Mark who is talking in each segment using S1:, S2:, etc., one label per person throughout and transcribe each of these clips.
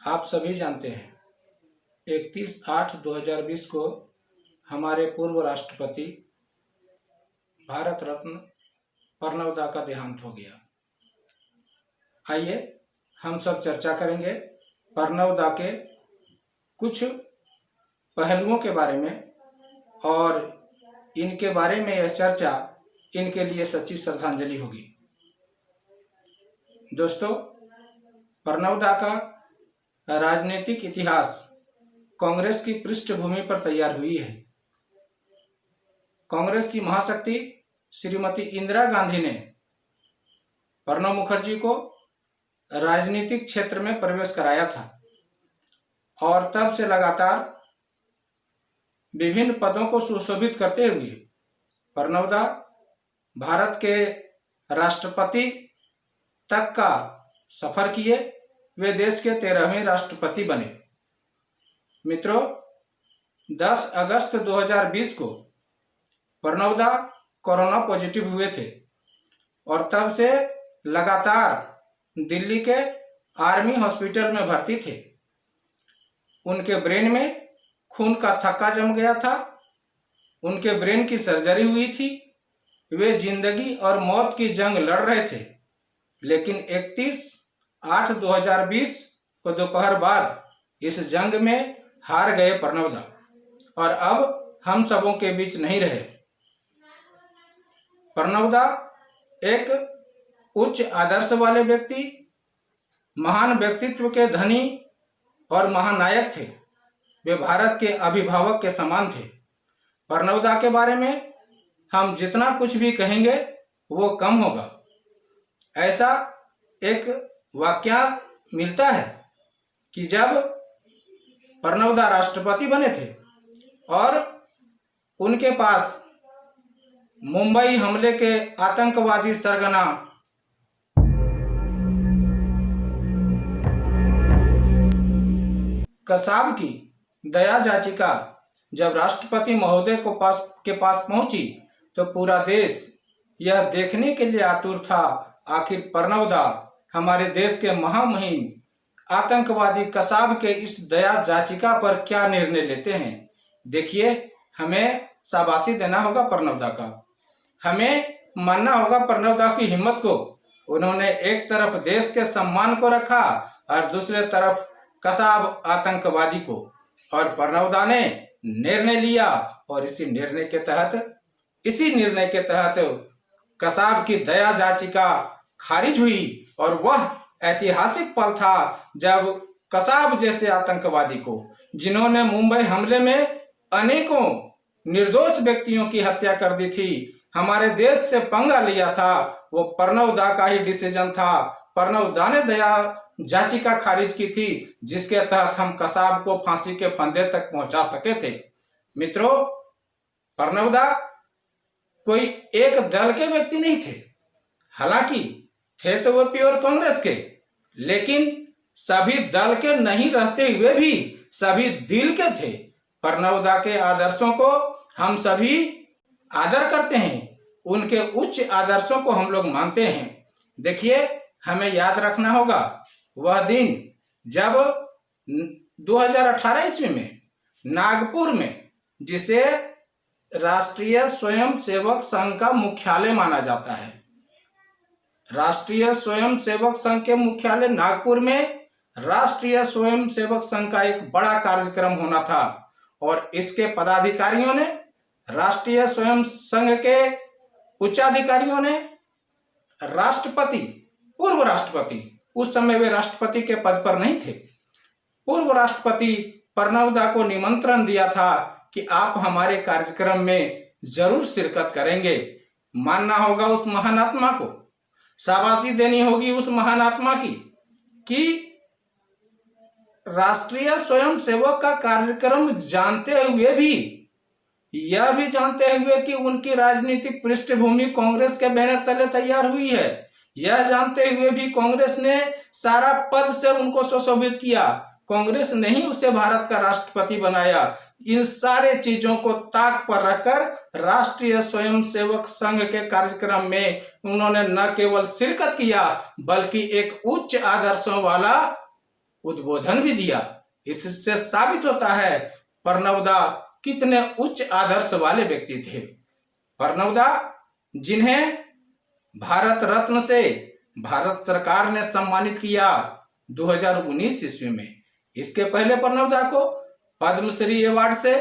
S1: आप सभी जानते हैं 31/8/2020 को हमारे पूर्व राष्ट्रपति भारत रत्न प्रणव दा का देहांत हो गया। आइए हम सब चर्चा करेंगे प्रणव दा के कुछ पहलुओं के बारे में, और इनके बारे में यह चर्चा इनके लिए सच्ची श्रद्धांजलि होगी। दोस्तों, प्रणव दा का राजनीतिक इतिहास कांग्रेस की पृष्ठभूमि पर तैयार हुई है। कांग्रेस की महाशक्ति श्रीमती इंदिरा गांधी ने प्रणब मुखर्जी को राजनीतिक क्षेत्र में प्रवेश कराया था और तब से लगातार विभिन्न पदों को सुशोभित करते हुए प्रणव दा भारत के राष्ट्रपति तक का सफर किए। वे देश के 13वें राष्ट्रपति बने। मित्रों, 10 अगस्त 2020 को प्रणव दा कोरोना पॉजिटिव हुए थे और तब से लगातार दिल्ली के आर्मी हॉस्पिटल में भर्ती थे। उनके ब्रेन में खून का थक्का जम गया था। उनके ब्रेन की सर्जरी हुई थी। वे जिंदगी और मौत की जंग लड़ रहे थे, लेकिन 31/8/2020 को दोपहर बाद इस जंग में हार गए प्रणव दा और अब हम सबों के बीच नहीं रहे। प्रणव दा एक उच्च आदर्श वाले व्यक्ति, महान व्यक्तित्व के धनी और महानायक थे। वे भारत के अभिभावक के समान थे। प्रणव दा के बारे में हम जितना कुछ भी कहेंगे वो कम होगा। ऐसा एक वाकया मिलता है कि जब प्रणव दा राष्ट्रपति बने थे और उनके पास मुंबई हमले के आतंकवादी सरगना कसाब की दया याचिका जब राष्ट्रपति महोदय के पास पहुंची तो पूरा देश यह देखने के लिए आतुर था आखिर प्रणव दा हमारे देश के महामहिम आतंकवादी कसाब के इस दया याचिका पर क्या निर्णय लेते हैं। देखिए, हमें शाबाशी देना होगा प्रणव दा का। हमें मानना होगा प्रणव दा की हिम्मत को। उन्होंने एक तरफ देश के सम्मान को रखा और दूसरे तरफ कसाब आतंकवादी को, और प्रणव दा ने निर्णय लिया और इसी निर्णय के तहत कसाब की दया याचिका खारिज हुई। और वह ऐतिहासिक पल था जब कसाब जैसे आतंकवादी को, जिन्होंने मुंबई हमले में अनेकों निर्दोष व्यक्तियों की हत्या कर दी थी, हमारे देश से पंगा लिया था, वो प्रणव दा का ही डिसीजन था। प्रणव दा ने दया याचिका खारिज की थी, जिसके तहत हम कसाब को फांसी के फंदे तक पहुंचा सके थे। मित्रों, प्रणव दा कोई एक दल के व्यक्ति नहीं थे। हालांकि थे तो वो प्योर कांग्रेस के, लेकिन सभी दल के नहीं रहते हुए भी सभी दिल के थे। प्रणव दा के आदर्शों को हम सभी आदर करते हैं, उनके उच्च आदर्शों को हम लोग मानते हैं। देखिए, हमें याद रखना होगा वह दिन जब 2018 ईस्वी में नागपुर में, जिसे राष्ट्रीय स्वयंसेवक संघ का मुख्यालय माना जाता है, राष्ट्रीय स्वयंसेवक संघ के मुख्यालय नागपुर में राष्ट्रीय स्वयंसेवक संघ का एक बड़ा कार्यक्रम होना था और इसके पदाधिकारियों ने, राष्ट्रीय स्वयं संघ के उच्चाधिकारियों ने पूर्व राष्ट्रपति, उस समय वे राष्ट्रपति के पद पर नहीं थे, पूर्व राष्ट्रपति प्रणव दा को निमंत्रण दिया था कि आप हमारे कार्यक्रम में जरूर शिरकत करेंगे। मानना होगा उस महान आत्मा को, शाबाशी देनी होगी उस महान आत्मा की कि राष्ट्रीय स्वयंसेवक का कार्यक्रम जानते हुए भी, यह भी जानते हुए कि उनकी राजनीतिक पृष्ठभूमि कांग्रेस के बैनर तले तैयार हुई है, यह जानते हुए भी कांग्रेस ने सारा पद से उनको सुशोभित किया, कांग्रेस ने ही उसे भारत का राष्ट्रपति बनाया। इन सारे चीजों को ताक पर रखकर राष्ट्रीय स्वयंसेवक संघ के कार्यक्रम में उन्होंने न केवल शिरकत किया, बल्कि एक उच्च आदर्शों वाला उद्बोधन भी दिया। इससे साबित होता है प्रणवदा कितने उच्च आदर्श वाले व्यक्ति थे। प्रणवदा जिन्हें भारत रत्न से भारत सरकार ने सम्मानित किया 2019 ईस्वी में। इसके पहले प्रणवदा को पद्मश्री अवार्ड से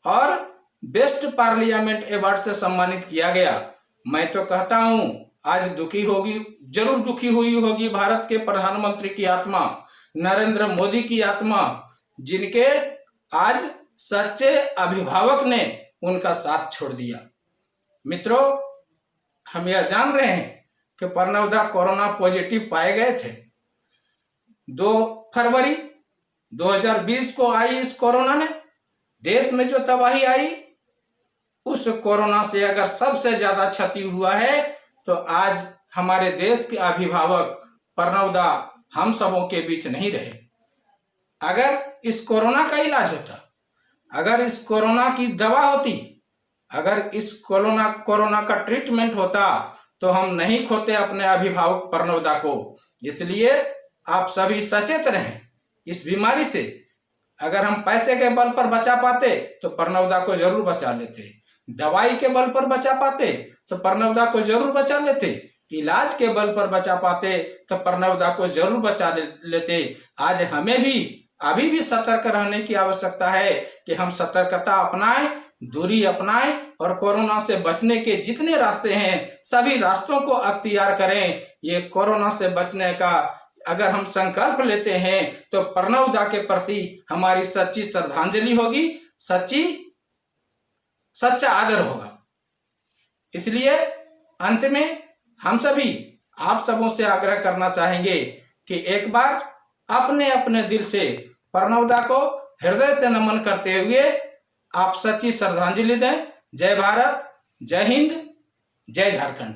S1: और बेस्ट पार्लियामेंट अवार्ड से सम्मानित किया गया। मैं तो कहता हूं आज जरूर दुखी हुई होगी भारत के प्रधानमंत्री की आत्मा, नरेंद्र मोदी की आत्मा, जिनके आज सच्चे अभिभावक ने उनका साथ छोड़ दिया। मित्रों, हम यह जान रहे हैं कि प्रणवदा कोरोना पॉजिटिव पाए गए थे। 2 फरवरी 2020 को आई इस कोरोना ने देश में जो तबाही आई, उस कोरोना से अगर सबसे ज्यादा क्षति हुआ है तो आज हमारे देश के अभिभावक प्रणवदा हम सबों के बीच नहीं रहे। अगर इस कोरोना का इलाज होता, अगर इस कोरोना की दवा होती, अगर इस कोरोना का ट्रीटमेंट होता तो हम नहीं खोते अपने अभिभावक प्रणवदा को। इसलिए आप सभी सचेत रहें इस बीमारी से। अगर हम पैसे के बल पर बचा पाते तो प्रणवदा को जरूर बचा लेते, दवाई के बल पर बचा पाते तो प्रणवदा को जरूर बचा लेते, इलाज के बल पर बचा पाते तो प्रणवदा को जरूर बचा लेते। आज हमें भी अभी भी सतर्क रहने की आवश्यकता है कि हम सतर्कता अपनाएं, दूरी अपनाएं और कोरोना से बचने के जितने रास्ते हैं सभी रास्तों को अख्तियार करें। ये कोरोना से बचने का अगर हम संकल्प लेते हैं तो प्रणवदा के प्रति हमारी सच्ची श्रद्धांजलि होगी, सच्चा आदर होगा। इसलिए अंत में हम सभी आप सबों से आग्रह करना चाहेंगे कि एक बार अपने अपने दिल से प्रणवदा को हृदय से नमन करते हुए आप सच्ची श्रद्धांजलि दें। जय भारत, जय हिंद, जय झारखंड।